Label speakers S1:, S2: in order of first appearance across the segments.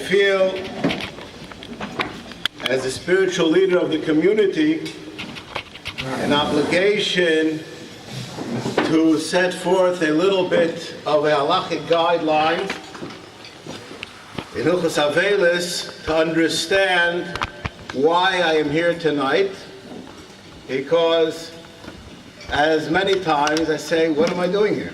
S1: feel, as a spiritual leader of the community, an obligation to set forth a little bit of a halachic guideline in Hilchos Avelis to understand why I am here tonight, because as many times I say, what am I doing here?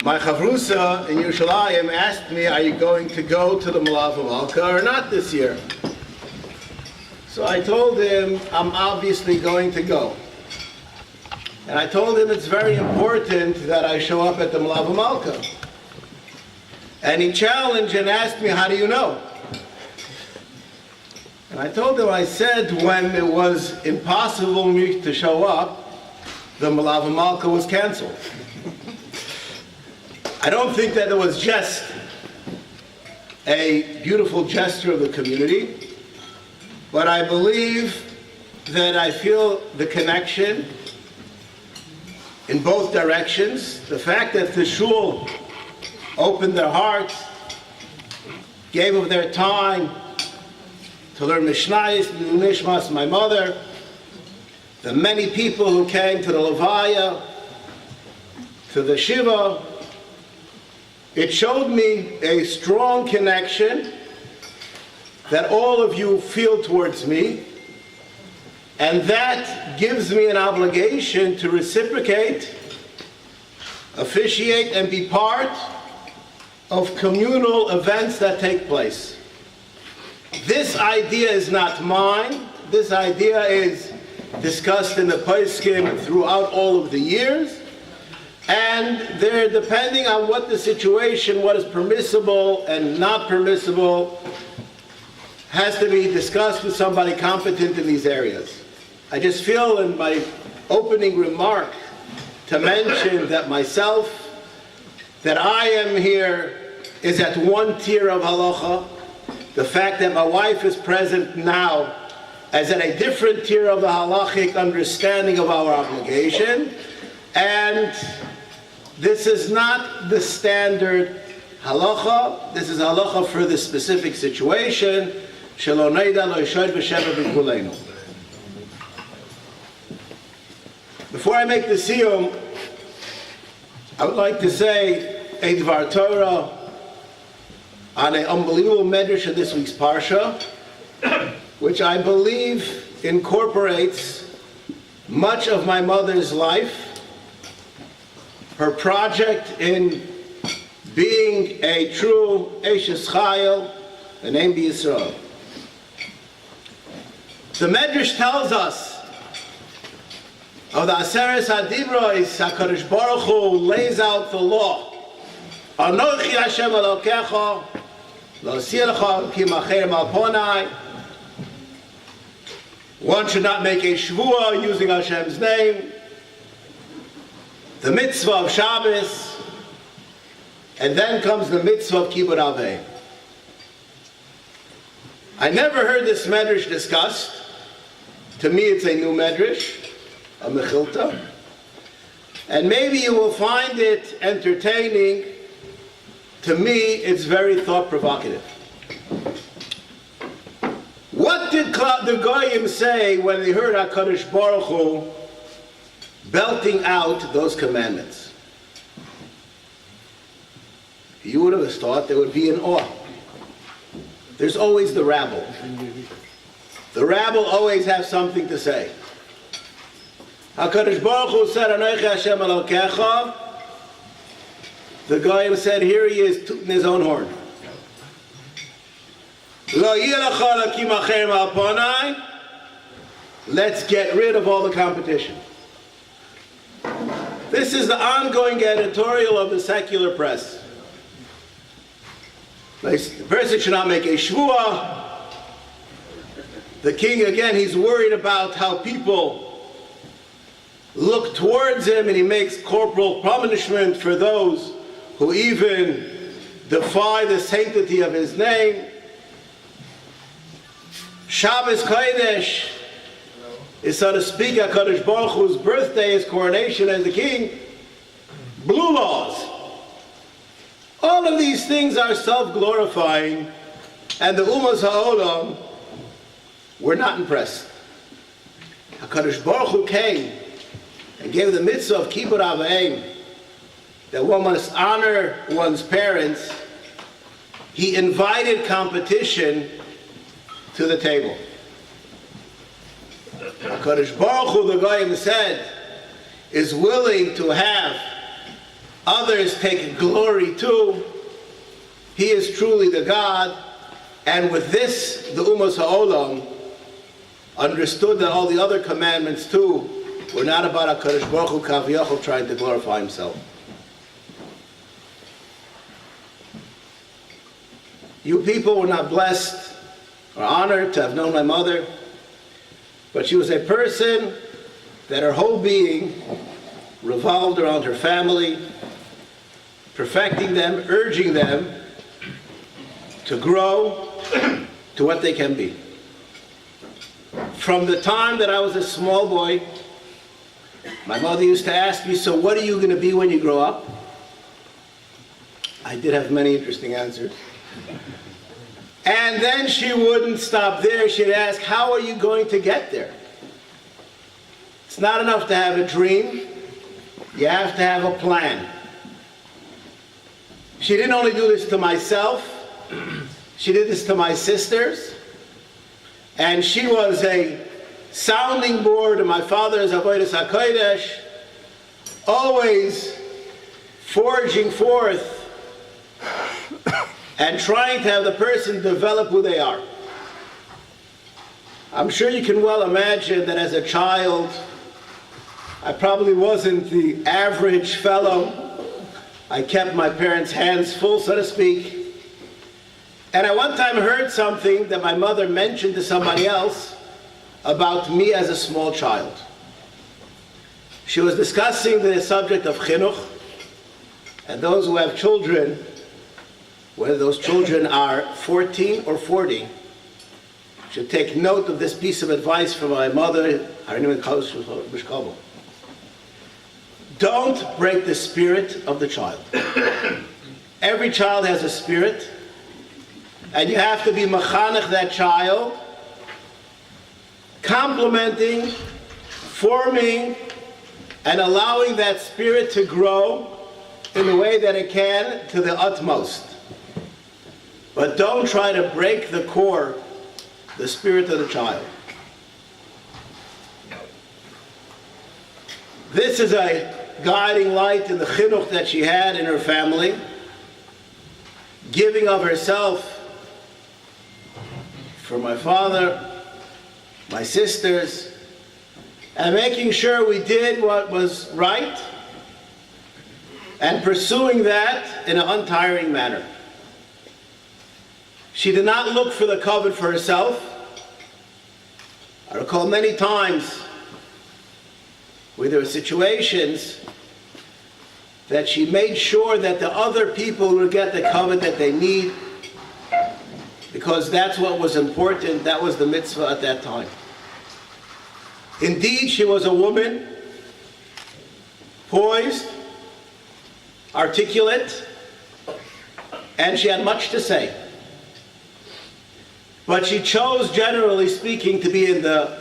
S1: My chavrusa in Yerushalayim asked me, are you going to go to the Melaveh Malkah or not this year? So I told him, I'm obviously going to go. And I told him it's very important that I show up at the Melaveh Malkah. And he challenged and asked me, how do you know? And I told him, I said when it was impossible for me to show up, the Melaveh Malkah was canceled. I don't think that it was just a beautiful gesture of the community, but I believe that I feel the connection in both directions. The fact that the shul opened their hearts, gave of their time to learn Mishnayos, Nishmas, my mother, the many people who came to the Levaya, to the Shiva, it showed me a strong connection that all of you feel towards me, and that gives me an obligation to reciprocate, officiate, and be part of communal events that take place. This idea is not mine. This idea is discussed in the Poskim throughout all of the years. And they're depending on what the situation, what is permissible and not permissible, has to be discussed with somebody competent in these areas. I just feel in my opening remark to mention that myself, that I am here is at one tier of halacha. The fact that my wife is present now is at a different tier of the halachic understanding of our obligation. And this is not the standard halacha. This is halacha for the specific situation. Shelo neida lo yishod b'sheva b'kuleinu. Before I make the siyum, I would like to say a Dvar Torah on an unbelievable medrash of this week's parsha, which I believe incorporates much of my mother's life, her project in being a true Eshes Chayil, the name be Yisrael. The Medrash tells us of the Aseres HaDibros, HaKadosh Baruch Hu lays out the law. Anochi Hashem Elokecha, Lo Siyelecha Ki Macherem Al Ponai. One should not make a shvuah using Hashem's name. The mitzvah of Shabbos, and then comes the mitzvah of Kibbud Avei. I never heard this medrash discussed. To me it's a new medrash, a mechilta. And maybe you will find it entertaining. To me it's very thought-provocative. What did the Goyim say when they heard HaKadosh Baruch Hu belting out those commandments? You would have thought they would be in awe. There's always the rabble. The rabble always have something to say. HaKadosh Baruch Hu said, Anochi Hashem Elokecha. The guy said, here he is tooting his own horn. Lo yelecha ki macherem al ponai. Let's get rid of all the competition. This is the ongoing editorial of the secular press. The person should not make a shvuah. The king, again, he's worried about how people look towards him, and he makes corporal punishment for those who even defy the sanctity of his name. Shabbos Kodesh is, so to speak, HaKadosh Baruch Hu's birthday, his coronation as the king. Blue laws. of these things are self-glorifying, and the Umas HaOlam were not impressed. HaKadosh Baruch Hu came and gave the mitzvah of Kibbur Avayim, that one must honor one's parents. He invited competition to the table. HaKadosh Baruch Hu, the Goyim said, is willing to have others take glory too. He is truly the God, and with this, the Umas HaOlam understood that all the other commandments too were not about HaKadosh Baruch Hu Kaviyachol trying to glorify himself. You people were not blessed or honored to have known my mother, but she was a person that her whole being revolved around her family, perfecting them, urging them to grow to what they can be. From the time that I was a small boy, my mother used to ask me, so what are you going to be when you grow up? I did have many interesting answers. And then she wouldn't stop there. She'd ask, how are you going to get there? It's not enough to have a dream. You have to have a plan. She didn't only do this to myself. She did this to my sisters. And she was a sounding board of my father's Ahavas HaKodesh, always forging forth and trying to have the person develop who they are. I'm sure you can well imagine that as a child, I probably wasn't the average fellow. I kept my parents' hands full, so to speak. And I one time heard something that my mother mentioned to somebody else about me as a small child. She was discussing the subject of chinuch, and those who have children, whether those children are 14 or 40, should take note of this piece of advice from my mother. Don't break the spirit of the child. Every child has a spirit, and you have to be mechanech that child, complementing, forming, and allowing that spirit to grow in the way that it can to the utmost. But don't try to break the core, the spirit of the child. This is a guiding light in the chinuch that she had in her family, giving of herself for my father, my sisters, and making sure we did what was right and pursuing that in an untiring manner. She did not look for the covet for herself. I recall many times where there were situations that she made sure that the other people would get the covet that they need, because that's what was important. That was the mitzvah at that time. Indeed, she was a woman, poised, articulate, and she had much to say. But she chose, generally speaking, to be in the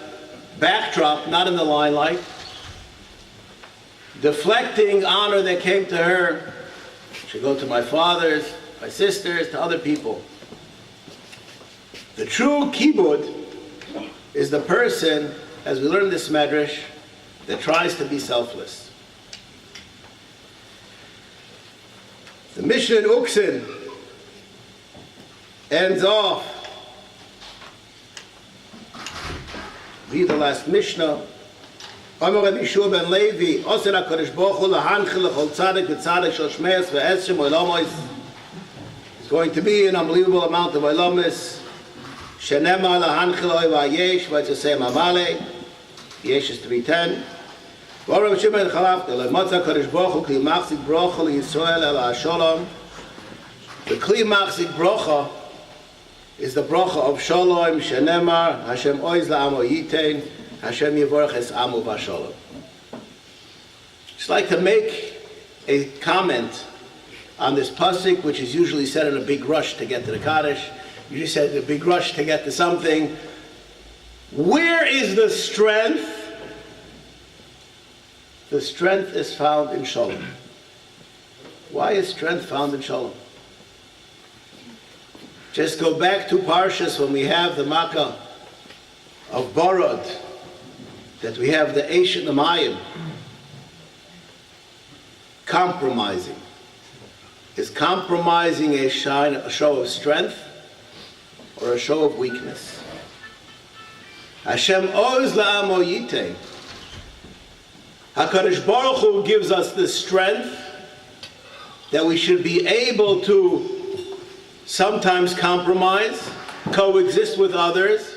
S1: backdrop, not in the limelight, deflecting honor that came to her. She'd go to my fathers, my sisters, to other people. The true kibud is the person, as we learn this medrash, that tries to be selfless. The Mishnah in Uksin ends off. Read the last Mishnah. Amar Rabbi Yeshua ben Levi, Oser HaKadosh Baruch Hu lahanchil lechol tzadik v'tzadik shel shmeis v'esrim oilamos. It's going to be an unbelievable amount of oilamos. Shenema lahanchil oi v'ayesh v'tzasem amale. Yesh is 3:10. Rabbi Yeshua ben Chalaf, L'motza HaKadosh Baruch Hu kli machzik bracha l'Yisrael el ha'shalom. The kli machzik bracha is the bracha of Shalom, Shenemar, Hashem oiz la'amo yitein, Hashem yivorach es amu v'shalom. Just like to make a comment on this pasuk, which is usually said in a big rush to get to the Kaddish. Usually said in a big rush to get to something. Where is the strength? The strength is found in Shalom. Why is strength found in Shalom? Just go back to Parshas when we have the Makkah of Barad, that we have the Eish and the Mayim. Compromising. Is compromising a show of strength or a show of weakness? Hashem oz la'amo yitei. HaKadosh Baruch Hu gives us the strength that we should be able to sometimes compromise, coexist with others,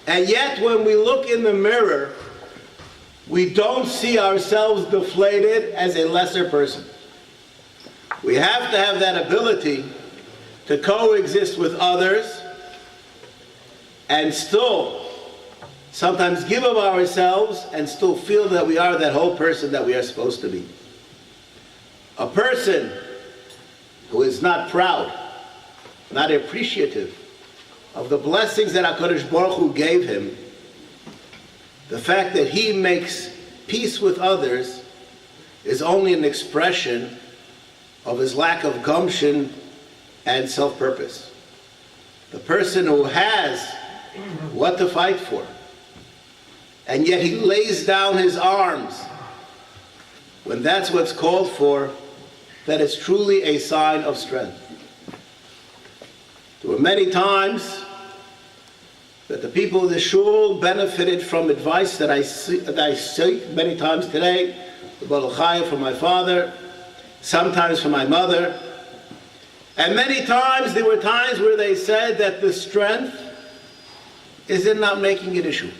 S1: and yet when we look in the mirror, we don't see ourselves deflated as a lesser person. We have to have that ability to coexist with others and still sometimes give of ourselves and still feel that we are that whole person that we are supposed to be. A person who is not proud, not appreciative of the blessings that HaKadosh Baruch Hu gave him, the fact that he makes peace with others is only an expression of his lack of gumption and self-purpose. The person who has what to fight for, and yet he lays down his arms when that's what's called for, that is truly a sign of strength. There were many times that the people of the shul benefited from advice that I see many times today, the Baruch Chaya from my father, sometimes from my mother, and many times there were times where they said that the strength is in not making an issue.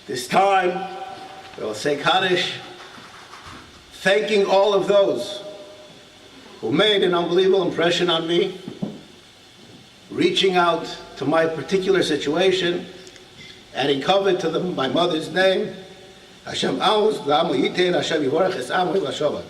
S1: This time, I will say Kaddish, thanking all of those who made an unbelievable impression on me, reaching out to my particular situation, adding covet to my mother's name. Hashem Auz, L'Amo Yitin, Hashem Yivorach Es Amo V'Shova.